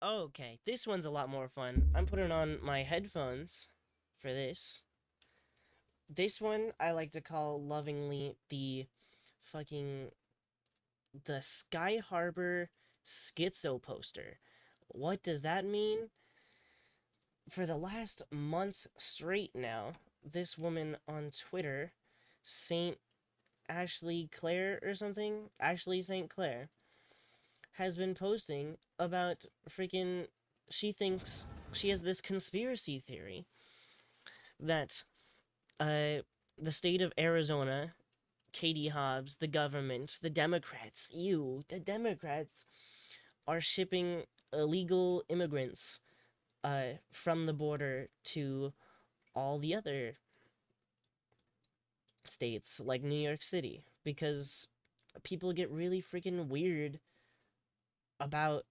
Okay, this one's a lot more fun. I'm putting on my headphones for this. This one I like to call lovingly fucking the Sky Harbor Schizo poster. What does that mean? For the last month straight now, this woman on Twitter, Saint Ashley Claire or something, Ashley St Clair, has been posting about freaking. She thinks she has this conspiracy theory that the state of Arizona, Katie Hobbs, the government, the Democrats, the Democrats are shipping illegal immigrants from the border to all the other states like New York City because people get really freaking weird about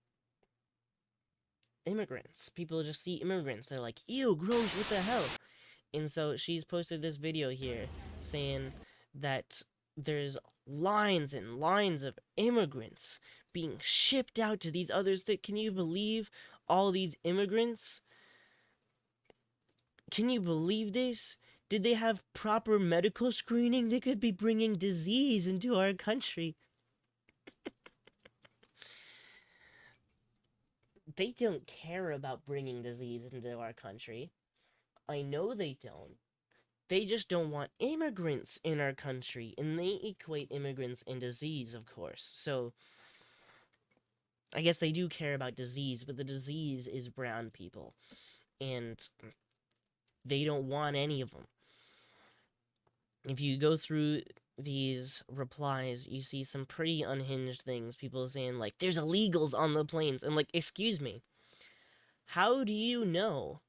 immigrants. People just see immigrants, they're like, ew, gross, what the hell? And so she's posted this video here saying that there's lines and lines of immigrants being shipped out to these others. That can you believe all these immigrants? Can you believe this? Did they have proper medical screening? They could be bringing disease into our country. They don't care about bringing disease into our country. I know they don't. They just don't want immigrants in our country, and they equate immigrants and disease, of course. So, I guess they do care about disease, but the disease is brown people, and they don't want any of them. If you go through these replies, you see some pretty unhinged things. People saying, like, there's illegals on the planes, and, like, excuse me, how do you know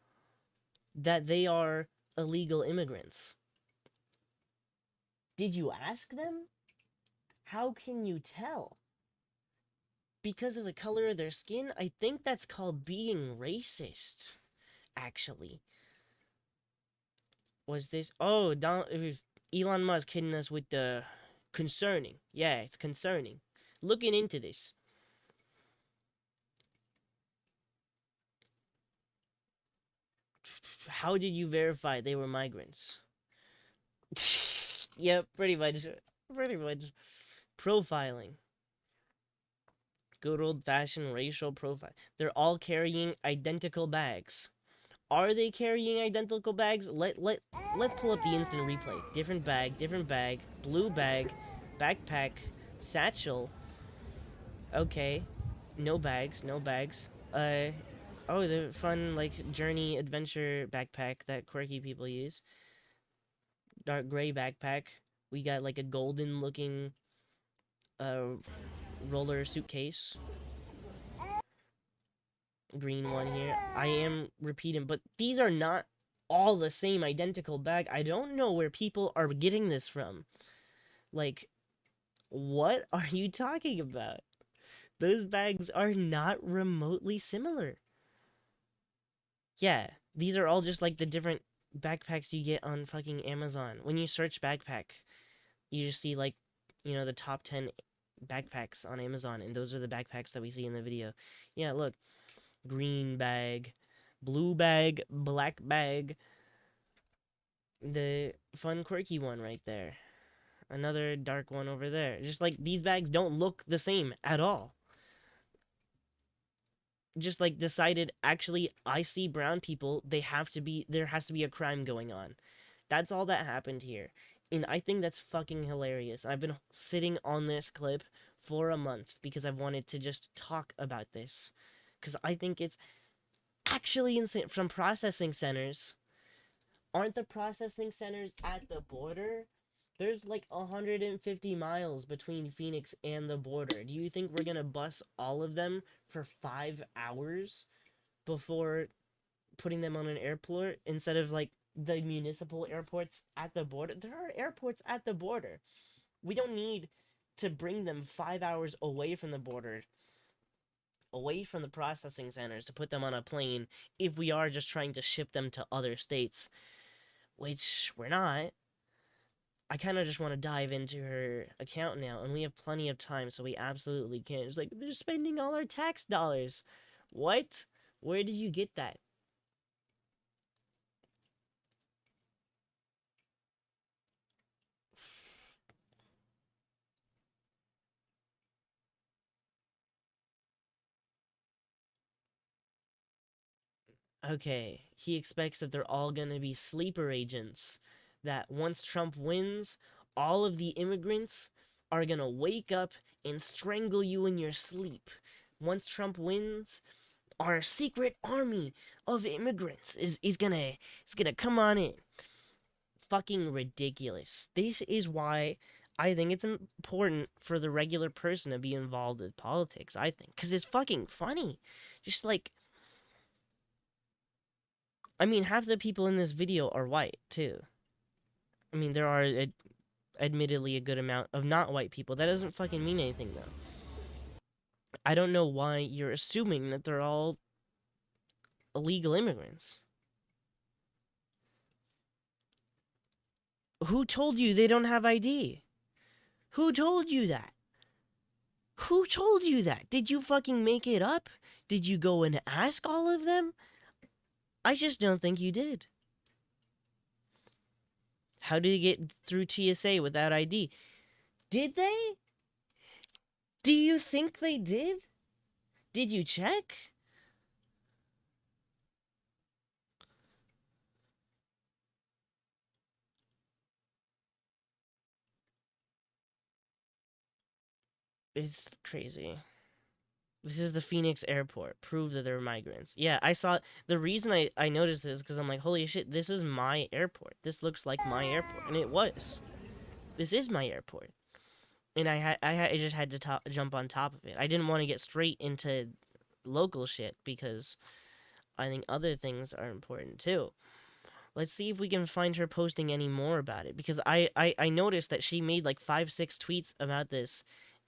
that they are illegal immigrants? Did you ask them? How can you tell? Because of the color of their skin? I think that's called being racist, actually. Was this... Oh, it was Elon Musk hitting us with the... Concerning. Yeah, it's concerning. Looking into this. How did you verify they were migrants? Yep, pretty much. Pretty much. Profiling. Good old-fashioned racial profile. They're all carrying identical bags. Are they carrying identical bags? Let's pull up the instant replay. Different bag, blue bag, backpack, satchel. Okay, no bags, no bags. Oh, the fun like journey adventure backpack that quirky people use. Dark gray backpack. We got like a golden looking uh roller suitcase. Green one here. I am repeating, but these are not all the same identical bag. I don't know where people are getting this from. Like, what are you talking about? Those bags are not remotely similar. Yeah, these are all just like the different backpacks you get on fucking Amazon. When you search backpack, you just see like, the top 10 backpacks on Amazon, and those are the backpacks that we see in the video. Yeah, look. Green bag, blue bag, black bag. The fun quirky one right there. Another dark one over there. Just like these bags don't look the same at all. Just like decided, actually, I see brown people, there has to be a crime going on. That's all that happened here. And I think that's fucking hilarious. I've been sitting on this clip for a month because I've wanted to just talk about this. Because I think it's actually insane. From processing centers. Aren't the processing centers at the border? There's like 150 miles between Phoenix and the border. Do you think we're gonna bus all of them for 5 hours before putting them on an airport instead of like the municipal airports at the border? There are airports at the border. We don't need to bring them 5 hours away from the border, away from the processing centers, to put them on a plane if we are just trying to ship them to other states, which we're not. I kind of just want to dive into her account now, and we have plenty of time, so we absolutely can. It's like, they're spending all our tax dollars. What? Where did you get that? Okay, he expects that they're all gonna be sleeper agents. That once Trump wins, all of the immigrants are gonna wake up and strangle you in your sleep. Once Trump wins, our secret army of immigrants is gonna come on in. Fucking ridiculous. This is why I think it's important for the regular person to be involved with politics, I think. Because it's fucking funny. Just like, I mean, half the people in this video are white, too. I mean, there are admittedly a good amount of not white people. That doesn't fucking mean anything, though. I don't know why you're assuming that they're all illegal immigrants. Who told you they don't have ID? Who told you that? Who told you that? Did you fucking make it up? Did you go and ask all of them? I just don't think you did. How did you get through TSA without ID? Did they? Do you think they did? Did you check? It's crazy. This is the Phoenix airport. Prove that they're migrants. Yeah, I saw. The reason I noticed this because I'm like, holy shit, this is my airport. This looks like my airport. And it was. This is my airport. And I just had to jump on top of it. I didn't want to get straight into local shit because I think other things are important too. Let's see if we can find her posting any more about it because I noticed that she made like 5-6 tweets about this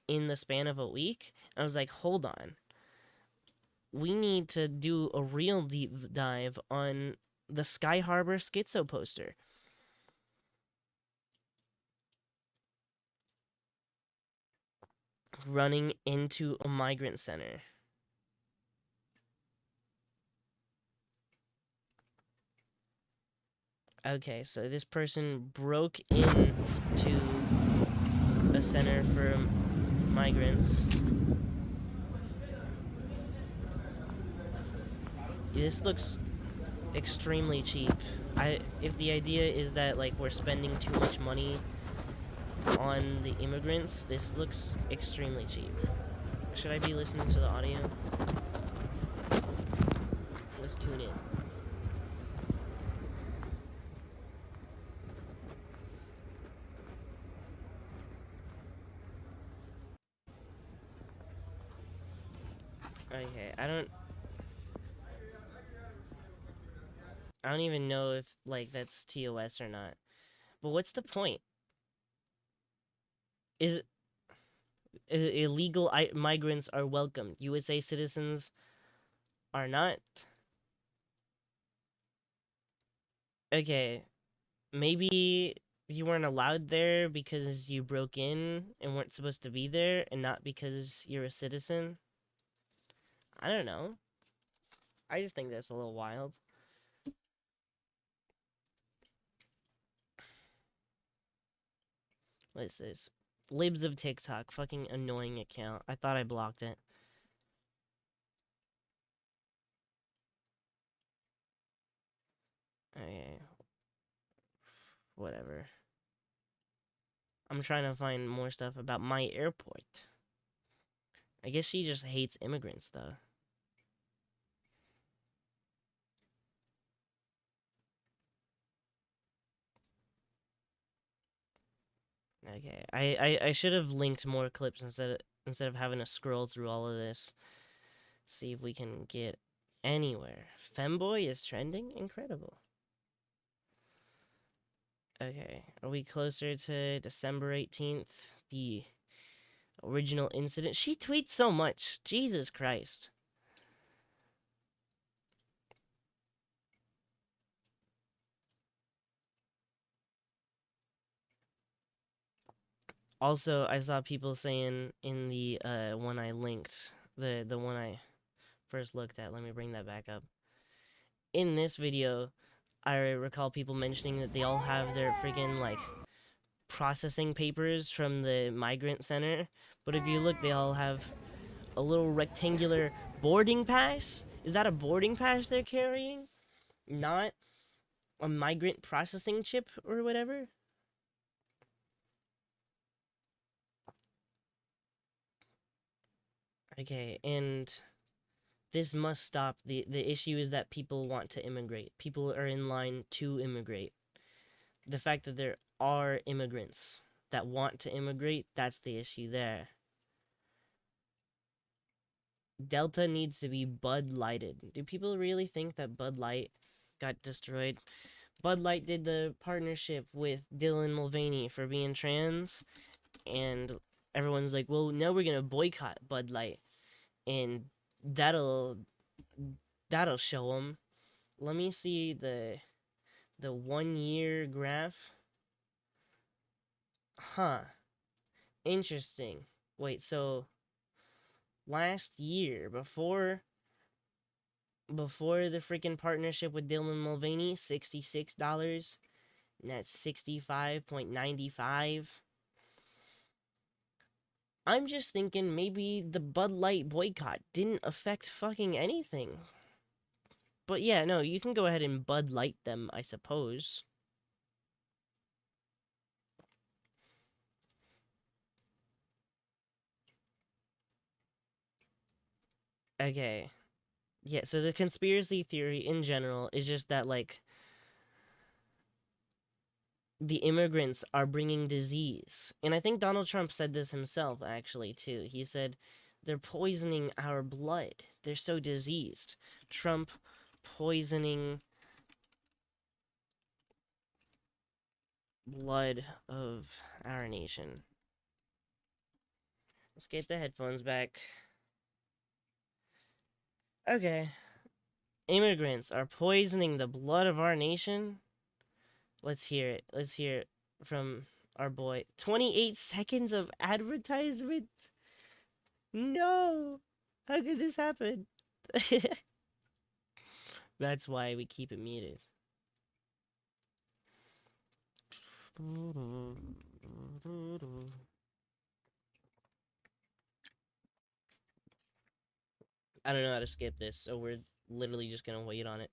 in the span of a week. I was like, hold on. We need to do a real deep dive on the Sky Harbor schizo poster. Running into a migrant center. Okay, so this person broke into a center for migrants. This looks extremely cheap. If the idea is that like we're spending too much money on the immigrants, this looks extremely cheap. Should I be listening to the audio? Let's tune in. Okay, I don't even know if like that's TOS or not. But what's the point? Is illegal migrants are welcome. USA citizens are not. Okay, maybe you weren't allowed there because you broke in and weren't supposed to be there and not because you're a citizen. I don't know. I just think that's a little wild. What is this? Libs of TikTok. Fucking annoying account. I thought I blocked it. Okay. Whatever. I'm trying to find more stuff about my airport. I guess she just hates immigrants, though. Okay. I should have linked more clips instead of having to scroll through all of this. See if we can get anywhere. Femboy is trending? Incredible. Okay. Are we closer to December 18th? The original incident? She tweets so much. Jesus Christ. Also, I saw people saying in the one I linked, the one I first looked at. Let me bring that back up. In this video, I recall people mentioning that they all have their freaking, like, processing papers from the migrant center. But if you look, they all have a little rectangular boarding pass. Is that a boarding pass they're carrying? Not a migrant processing chip or whatever? Okay, and this must stop. The issue is that people want to immigrate. People are in line to immigrate. The fact that there are immigrants that want to immigrate, that's the issue there. Delta needs to be Bud Lighted. Do people really think that Bud Light got destroyed? Bud Light did the partnership with Dylan Mulvaney for being trans, and everyone's like, well, now we're gonna boycott Bud Light, and that'll show them. Let me see the 1 year graph. Huh. Interesting. Wait, so last year, before the freaking partnership with Dylan Mulvaney, $66. And that's 65.95. I'm just thinking maybe the Bud Light boycott didn't affect fucking anything. But yeah, no, you can go ahead and Bud Light them, I suppose. Okay. Yeah, so the conspiracy theory in general is just that, like, the immigrants are bringing disease. And I think Donald Trump said this himself, actually, too. He said, they're poisoning our blood. They're so diseased. Trump poisoning blood of our nation. Let's get the headphones back. Okay. Immigrants are poisoning the blood of our nation. Let's hear it. Let's hear it from our boy. 28 seconds of advertisement? No! How could this happen? That's why we keep it muted. I don't know how to skip this, so we're literally just gonna wait on it.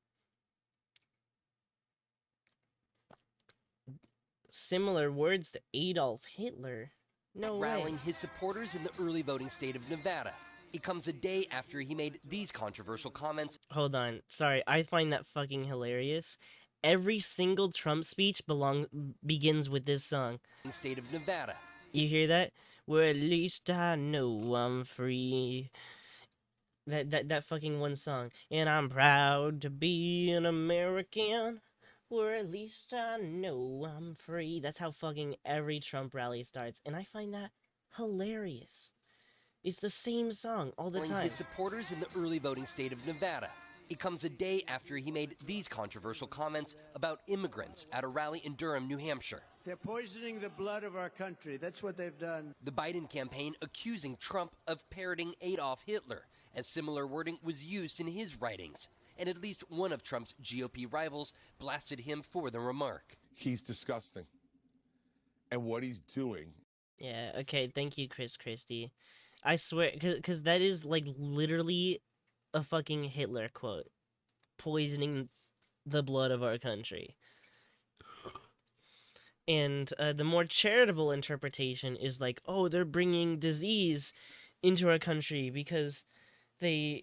Similar words to Adolf Hitler? No way. Rallying his supporters in the early voting state of Nevada. It comes a day after he made these controversial comments. Hold on. Sorry, I find that fucking hilarious. Every single Trump speech begins with this song. State of Nevada. You hear that? Well, at least I know I'm free. That fucking one song. And I'm proud to be an American. Or at least I know I'm free. That's how fucking every Trump rally starts. And I find that hilarious. It's the same song all the time. His supporters in the early voting state of Nevada. It comes a day after he made these controversial comments about immigrants at a rally in Durham, New Hampshire. They're poisoning the blood of our country. That's what they've done. The Biden campaign accusing Trump of parroting Adolf Hitler, as similar wording was used in his writings. And at least one of Trump's GOP rivals blasted him for the remark. He's disgusting. And what he's doing. Yeah, okay, thank you, Chris Christie. I swear, because that is, like, literally a fucking Hitler quote. Poisoning the blood of our country. And the more charitable interpretation is like, oh, they're bringing disease into our country because they're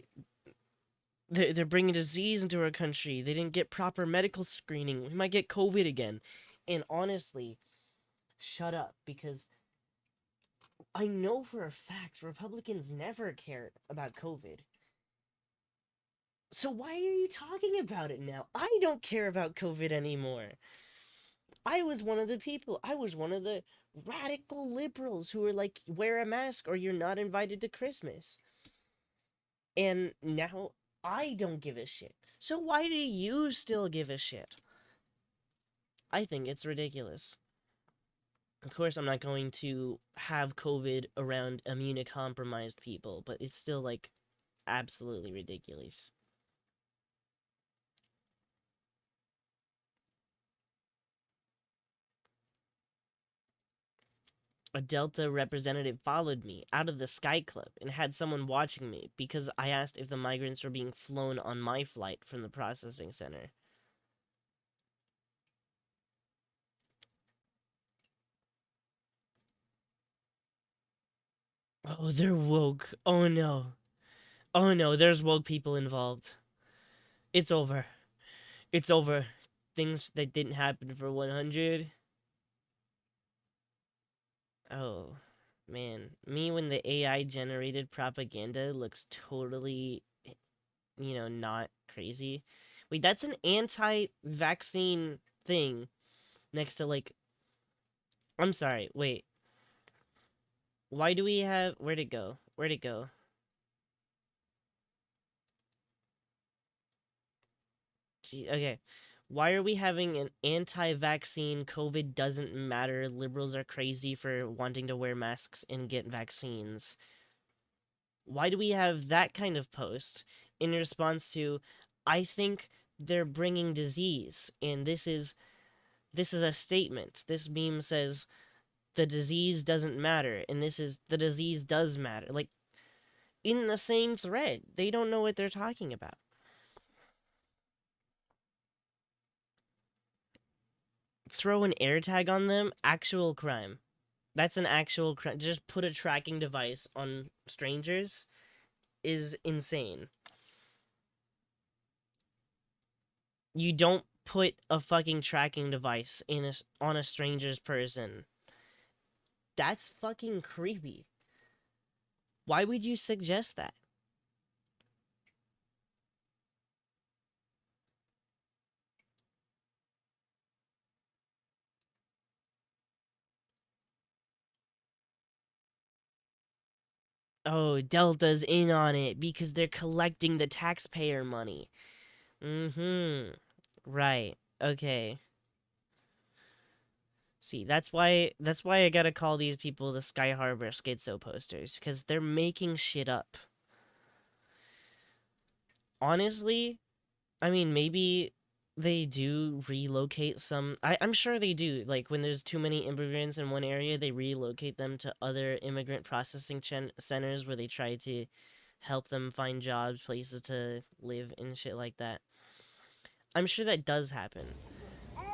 bringing disease into our country. They didn't get proper medical screening. We might get COVID again. And honestly, shut up, because I know for a fact Republicans never cared about COVID. So why are you talking about it now? I don't care about COVID anymore. I was one of the people. I was one of the radical liberals who were like, wear a mask or you're not invited to Christmas. And now I don't give a shit. So why do you still give a shit? I think it's ridiculous. Of course, I'm not going to have COVID around immunocompromised people, but it's still, like, absolutely ridiculous. A Delta representative followed me out of the Sky Club and had someone watching me because I asked if the migrants were being flown on my flight from the processing center. Oh, they're woke. Oh no. Oh no, there's woke people involved. It's over. It's over. Things that didn't happen for 100. Oh, man. Me when the AI generated propaganda looks totally, not crazy. Wait, that's an anti vaccine thing next to, like. I'm sorry, wait. Why do we have. Where'd it go? Where'd it go? Gee, okay. Why are we having an anti vaccine, COVID doesn't matter, liberals are crazy for wanting to wear masks and get vaccines? Why do we have that kind of post in response to, I think they're bringing disease, and this is a statement. This meme says the disease doesn't matter, and this is the disease does matter. Like, in the same thread, they don't know what they're talking about. Throw an air tag on them, actual crime. That's an actual crime. Just put a tracking device on strangers is insane. You don't put a fucking tracking device on a stranger's person. That's fucking creepy. Why would you suggest that? Oh, Delta's in on it because they're collecting the taxpayer money. Mm-hmm. Right. Okay. See, that's why I gotta call these people the Sky Harbor schizo posters, because they're making shit up. Honestly, I mean, maybe they do relocate some. I'm sure they do. Like, when there's too many immigrants in one area, they relocate them to other immigrant processing centers where they try to help them find jobs, places to live, and shit like that. I'm sure that does happen.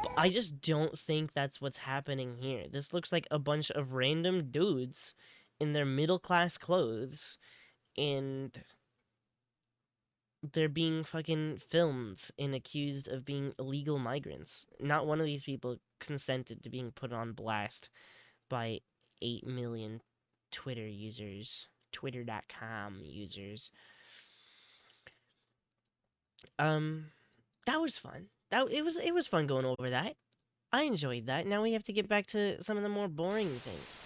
But I just don't think that's what's happening here. This looks like a bunch of random dudes in their middle class clothes, and they're being fucking filmed and accused of being illegal migrants. Not one of these people consented to being put on blast by 8 million Twitter users, twitter.com users. Um that was fun. It was fun going over that. I enjoyed that. Now we have to get back to some of the more boring things.